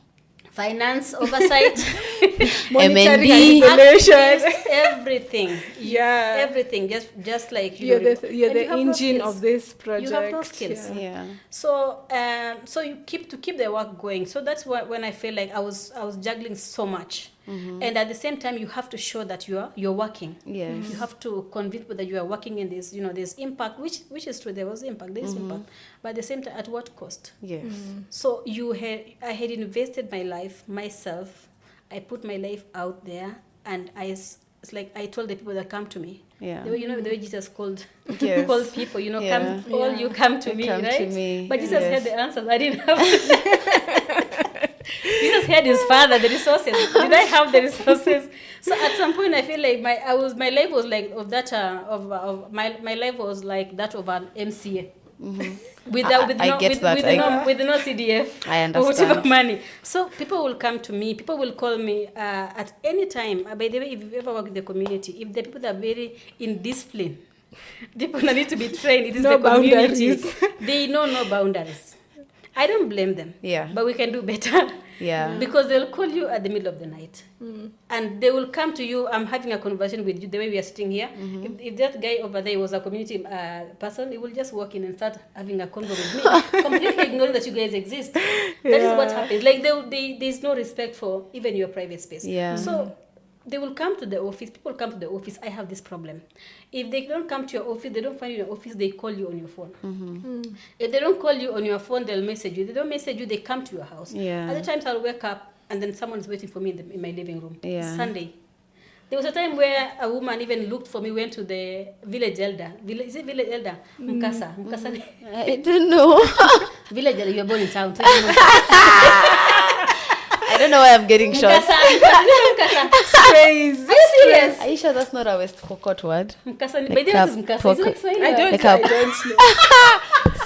Finance oversight, Monitoring M&D, and evaluation. everything. Yeah. Everything. Just like You're know, the and you have no engine skills. of this project. You have no skills. Yeah. So you keep the work going. So that's when I feel like I was juggling so much, and at the same time you have to show that you're working. Yes. You have to convince people that you are working in this. There's impact, which is true. There was impact. There is impact, but at the same time, at what cost? Yes. So I had invested my life, myself. I put my life out there, and it's like I told the people that come to me. Yeah. The way Jesus called Yes. called people, Yeah. come, all you come to me, Come to right? me. But Jesus Yes. had the answers. I didn't have. Jesus had his Father, the resources. Did I have the resources? So at some point, I feel like my life was like of that my life was like that of an MCA. With no CDF I understand. or whatever money. So people will come to me, people will call me at any time. By the way, if you ever work with the community, if the people are very indisciplined, people that need to be trained, it is No the community. boundaries. They know no boundaries. I don't blame them. Yeah. But we can do better. Yeah. Because they'll call you at the middle of the night. And they will come to you. I'm having a conversation with you the way we are sitting here. If that guy over there was a community person, he will just walk in and start having a convo with me, completely ignoring that you guys exist. That is what happens. Like there's no respect for even your private space. Yeah. So they will come to the office. People come to the office. I have this problem. If they don't come to your office, they don't find you in your office, they call you on your phone. If they don't call you on your phone, they'll message you. They don't message you, they come to your house. Yeah. Other times I'll wake up and then someone's waiting for me in my living room. Yeah. Sunday. There was a time where a woman even looked for me, went to the village elder. Is it village elder? Mukasa. Mukasa. I don't know. Village elder, you were born in town. So you know. I don't know why I'm getting shots. Mukasa. Crazy. Are you serious? Are you sure that's not a West Pokot word? Mukasa. Like By the way, what is Mukasa? Is it Swahili? I don't Like know.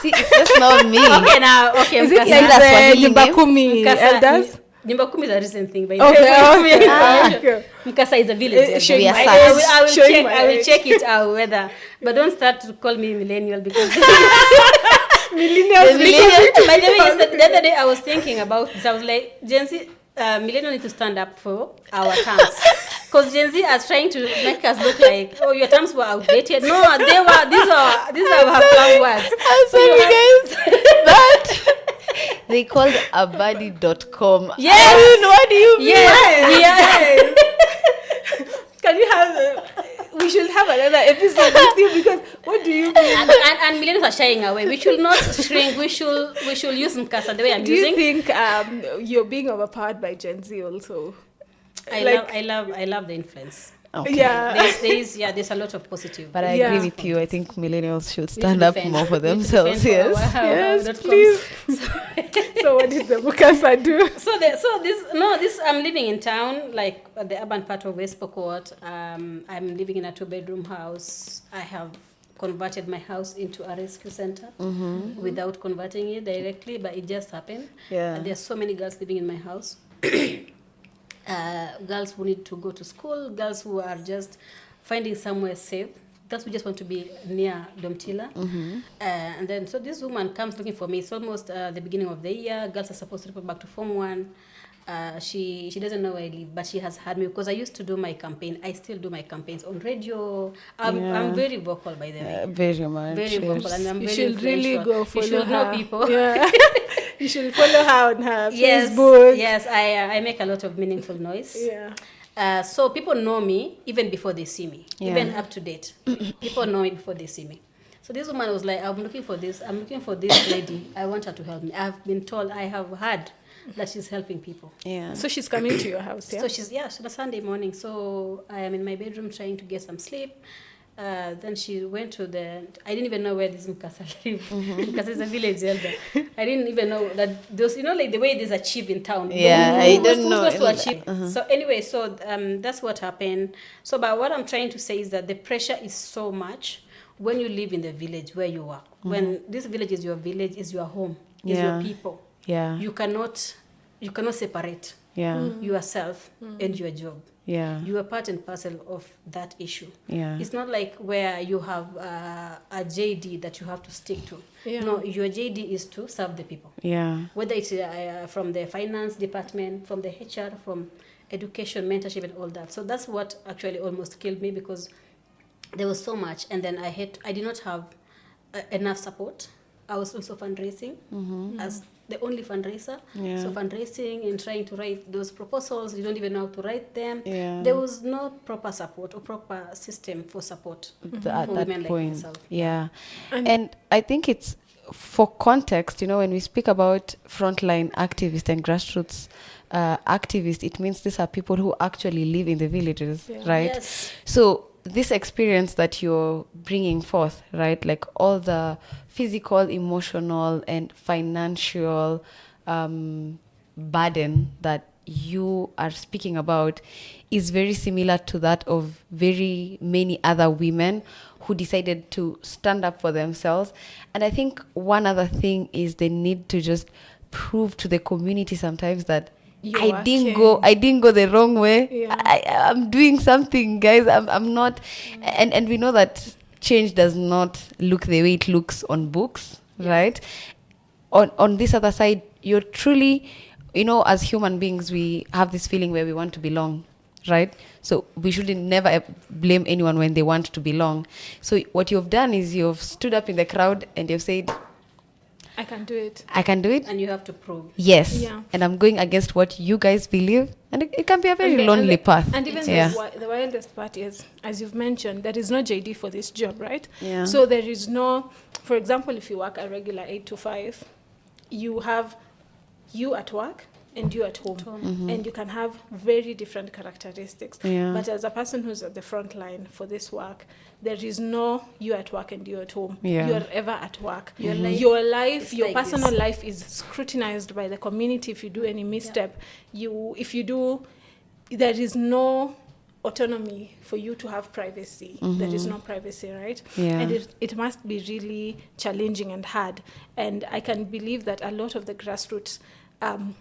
See, it's just not me. Okay, now, okay. Is it Mukasa. like that's the Swahili name? Nyumbakumi Mukasa. elders? Nyumbakumi is a recent thing, by the Okay, way. okay. Mukasa is a village. Showing We are my sad. I age, will showing check. my I will age. check it out whether, but don't start to call me millennial because. Millennials. By the way, the other day I was thinking about this. I was like, Gen Z, millennial need to stand up for our terms. Because Gen Z are trying to make us look like, oh, your terms were outdated. No, they were. These are our slang words. I'm sorry, guys. But they called abadi.com. Yes. I mean, what do you mean? Yes, we are. Can you have? We should have another episode with you because what do you mean? And millennials are shying away. We should not shrink. We should use Mukasa the way I'm Do you using. think you're being overpowered by Gen Z also? I love the influence. Okay. Yeah. There's a lot of positive. But I Yeah. agree with you. I think millennials should We need stand to up defend- more for we need to themselves. defend Yes. for our Yes, dot coms. please. So what did the Mukasa do? This I'm living in town, like at the urban part of West Pokot. I'm living in a 2-bedroom house. I have converted my house into a rescue center without converting it directly, but it just happened. Yeah. There's so many girls living in my house. Girls who need to go to school, girls who are just finding somewhere safe, girls who just want to be near Domtila. And then, so this woman comes looking for me. It's almost the beginning of the year. Girls are supposed to report back to Form 1. She doesn't know where I live, but she has had me because I used to do my campaign. I still do my campaigns on radio. I'm very vocal, by the way. Very much. Very vocal, and I'm You very should really influential. go follow You should her. know people. Yeah. You should follow her on her Yes, Facebook. yes, I make a lot of meaningful noise. Yeah. So people know me even before they see me, Yeah. even up to date. People know me before they see me. So this woman was like, I'm looking for this lady. I want her to help me. I've been told, I have heard that she's helping people. Yeah. So she's coming to your house, yeah? So she's on a Sunday morning. So I am in my bedroom trying to get some sleep. Then she went to I didn't even know where this Mukasa lived. Mukasa is a village elder. I didn't even know that those, like the way there's a chief in town. Yeah, I don't know. Who's supposed to achieve? So anyway, that's what happened. So but what I'm trying to say is that the pressure is so much when you live in the village where you are. When this village is your village, is your home, is your people. Yeah. You cannot separate yourself and your job. Yeah. You are part and parcel of that issue. Yeah. It's not like where you have a JD that you have to stick to. Yeah. No, your JD is to serve the people. Yeah. Whether it's from the finance department, from the HR, from education, mentorship, and all that. So that's what actually almost killed me because there was so much, and then I did not have enough support. I was also fundraising as the only fundraiser. Yeah. So fundraising and trying to write those proposals, you don't even know how to write them. Yeah. There was no proper support or proper system for support At for that women like point. myself. Yeah. And I think it's, for context, when we speak about frontline activists and grassroots activists, it means these are people who actually live in the villages, right? Yes. So this experience that you're bringing forth, right, like all the physical, emotional, and financial burden that you are speaking about is very similar to that of very many other women who decided to stand up for themselves. And I think one other thing is the need to just prove to the community sometimes that I didn't go the wrong way. Yeah. I'm doing something, guys. I'm not, and we know that change does not look the way it looks on books, right? On this other side, you're truly you know, as human beings, we have this feeling where we want to belong, right? So we shouldn't never blame anyone when they want to belong. So what you've done is you've stood up in the crowd and you've said, I can do it. I can do it. And you have to prove. Yes. Yeah. And I'm going against what you guys believe. And it can be a very lonely path. And even the wildest part is, as you've mentioned, there is no JD for this job, right? Yeah. So there is no, for example, if you work a regular 8 to 5, you have you at work and you at home. Mm-hmm. And you can have very different characteristics. Yeah. But as a person who's at the front line for this work, there is no you at work and you at home. Yeah. You're ever at work. Mm-hmm. Your life, your like personal this. life is scrutinized by the community if you do any misstep. There is no autonomy for you to have privacy. Mm-hmm. There is no privacy, right? Yeah. And it must be really challenging and hard. And I can believe that a lot of the grassroots, the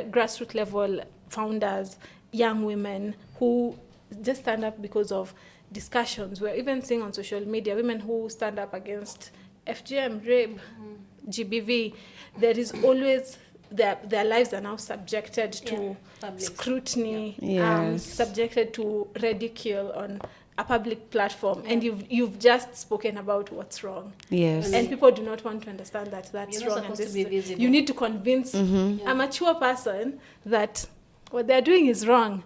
grassroots level founders, young women who just stand up because of discussions. We're even seeing on social media women who stand up against FGM, rape, GBV. There is always their lives are now subjected to scrutiny, Yes. subjected to ridicule on a public platform, and you've just spoken about what's wrong. Yes. And people do not want to understand that that's You're not wrong. And supposed to be visible. you need to convince a mature person that what they're doing is wrong.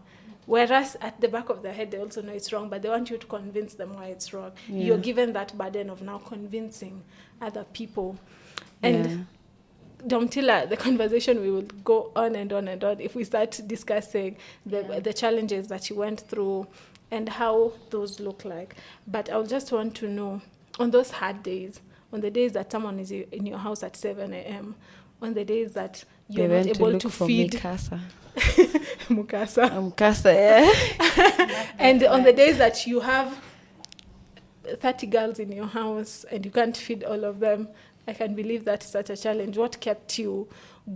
Whereas at the back of their head, they also know it's wrong, but they want you to convince them why it's wrong. Yeah. You're given that burden of now convincing other people. And Domtila, the conversation, we will go on and on and on if we start discussing the challenges that you went through and how those look like. But I would just want to know, on those hard days, on the days that someone is in your house at 7 a.m., on the days that you're not able to feed Mukasa. Mukasa, Yeah. and on the days that you have 30 girls in your house and you can't feed all of them, I can believe that's such a challenge. What kept you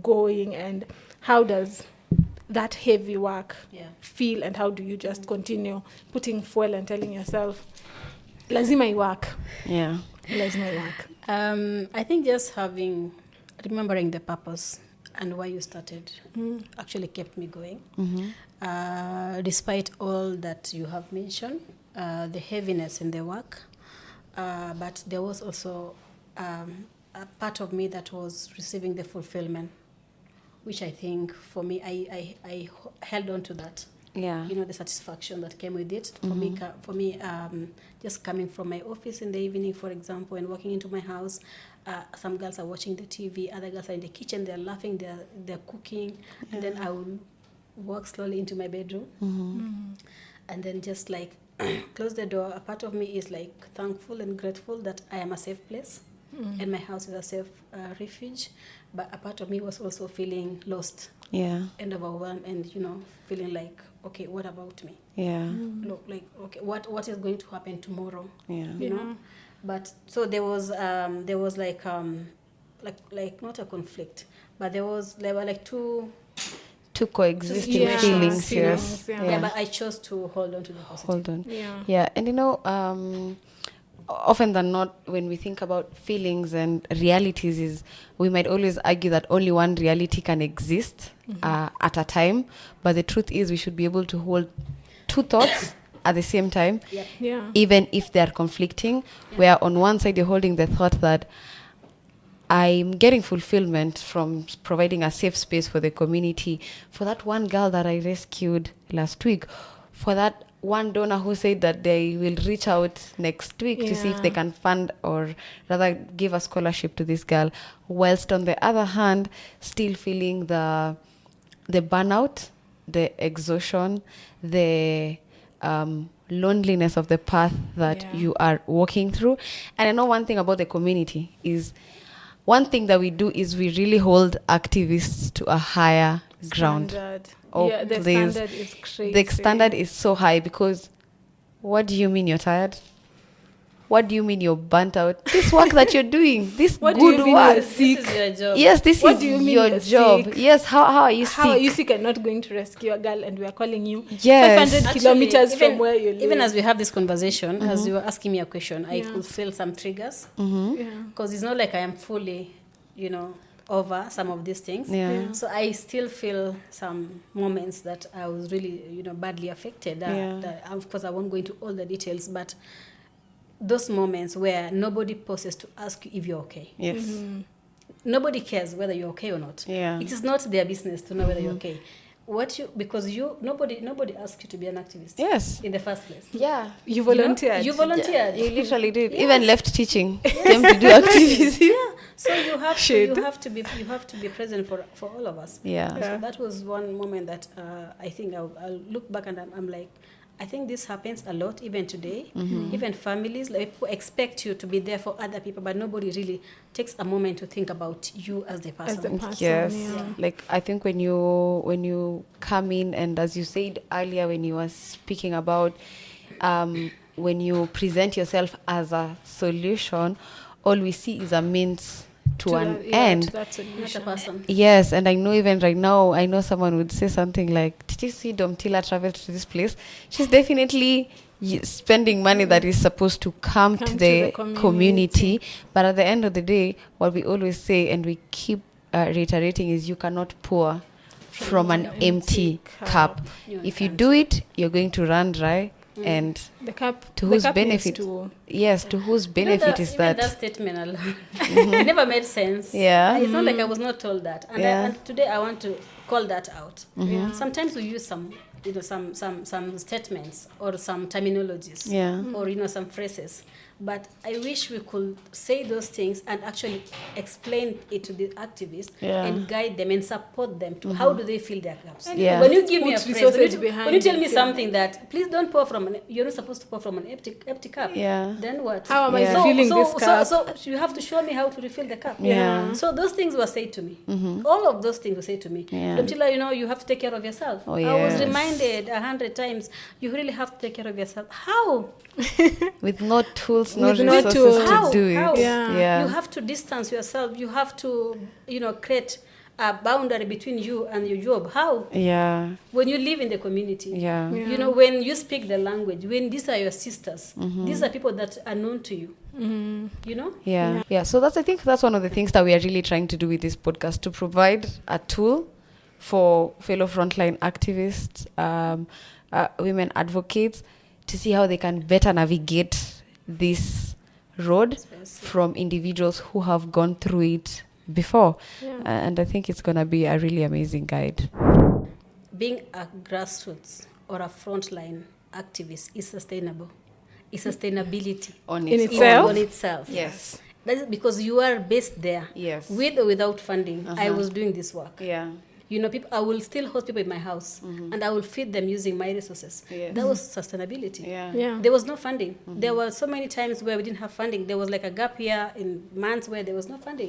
going, and how does that heavy work feel, and how do you just continue putting fuel and telling yourself, lazima iwak? Yeah. Lazima iwak. I think just remembering the purpose and why you started actually kept me going. Despite all that you have mentioned, the heaviness in the work, but there was also a part of me that was receiving the fulfillment, which I think for me, I held on to that. Yeah. You know, the satisfaction that came with it. For me, just coming from my office in the evening, for example, and walking into my house, some girls are watching the TV, other girls are in the kitchen, they're laughing, they're cooking, and then I will walk slowly into my bedroom, and then just like close the door. A part of me is like thankful and grateful that I am a safe place, and my house is a safe refuge. But a part of me was also feeling lost, and overwhelmed, and feeling like, okay, what about me? Look, like, okay, what is going to happen tomorrow? You know. But so there was like not a conflict, but there were like two coexisting feelings. Yes. Yeah, but I chose to hold on to the positive. Hold on. Yeah, and often than not, when we think about feelings and realities, is we might always argue that only one reality can exist at a time. But the truth is, we should be able to hold two thoughts at the same time, even if they are conflicting. Where on one side you're holding the thought that I'm getting fulfillment from providing a safe space for the community, for that one girl that I rescued last week, for that one donor who said that they will reach out next week to see if they can fund or rather give a scholarship to this girl, whilst on the other hand still feeling the burnout, the exhaustion, the loneliness of the path that you are walking through. And I know one thing about the community is, one thing that we do is we really hold activists to a higher ground. The standard is crazy. The standard is so high because what do you mean you're tired? What do you mean you're burnt out? This work that you're doing, this what good do you mean work. you're sick? This is your job. Yes, this What is do you mean your you're job. sick? Yes, how are you sick? How are you sick and not going to rescue a girl, and we are calling you Yes. 500 kilometers from where you live? Even as we have this conversation, as you were asking me a question, I could feel some triggers. Because it's not like I am fully, over some of these things. Yeah. So I still feel some moments that I was really, badly affected. That, of course, I won't go into all the details, but those moments where nobody pauses to ask you if you're okay. Yes. Nobody cares whether you're okay or not. Yeah. It is not their business to know whether you're okay. Nobody asked you to be an activist. Yes. In the first place. Yeah. You volunteered. You volunteered. You literally did. Yes. Even left teaching. Came to do activism. Yeah. So you have to be present for all of us. Yeah. So that was one moment that I think I'll look back and I'm like, I think this happens a lot even today. Even families, like, people expect you to be there for other people, but nobody really takes a moment to think about you as the person. Yes. Yeah. Like, I think when you come in, and as you said earlier when you were speaking about when you present yourself as a solution, all we see is a means to an end. That's Not a person. Yes, and I know even right now, I know someone would say something like, did you see Domtila travel to this place? She's definitely spending money that is supposed to come to the community. But at the end of the day, what we always say, and we keep reiterating, is you cannot pour from an empty cup. If you do it, you're going to run dry. And the cup, to whose benefit? Yes, to whose benefit is that? That statement alone, it never made sense. Yeah. It's not like I was not told that. And, and today I want to call that out. Sometimes we use some statements or some terminologies, or some phrases. But I wish we could say those things and actually explain it to the activists and guide them and support them to how do they fill their cups. Yeah. When you give me a phrase, when you tell me it, something that, please don't pour from you're not supposed to pour from an empty cup. Yeah. Then what? How am I filling this cup? So you have to show me how to refill the cup. Yeah. So those things were said to me. All of those things were said to me. Yeah. Domtila, you have to take care of yourself. Oh, I was reminded 100 times, you really have to take care of yourself. How? With no tools, no With no resources tools. to do it. How? Yeah. You have to distance yourself. You have to, create a boundary between you and your job. How? Yeah. When you live in the community. Yeah. When you speak the language, when these are your sisters, these are people that are known to you. Yeah. So I think that's one of the things that we are really trying to do with this podcast, to provide a tool for fellow frontline activists, women advocates, to see how they can better navigate this road from individuals who have gone through it before. And I think it's going to be a really amazing guide. Being a grassroots or a frontline activist is sustainable. It's sustainability On itself. Yes. That is because you are based there. Yes. With or without funding, I was doing this work. Yeah. I will still host people in my house, and I will feed them using my resources. Yes. That was sustainability. Yeah. There was no funding. There were so many times where we didn't have funding. There was like a gap here in months where there was no funding.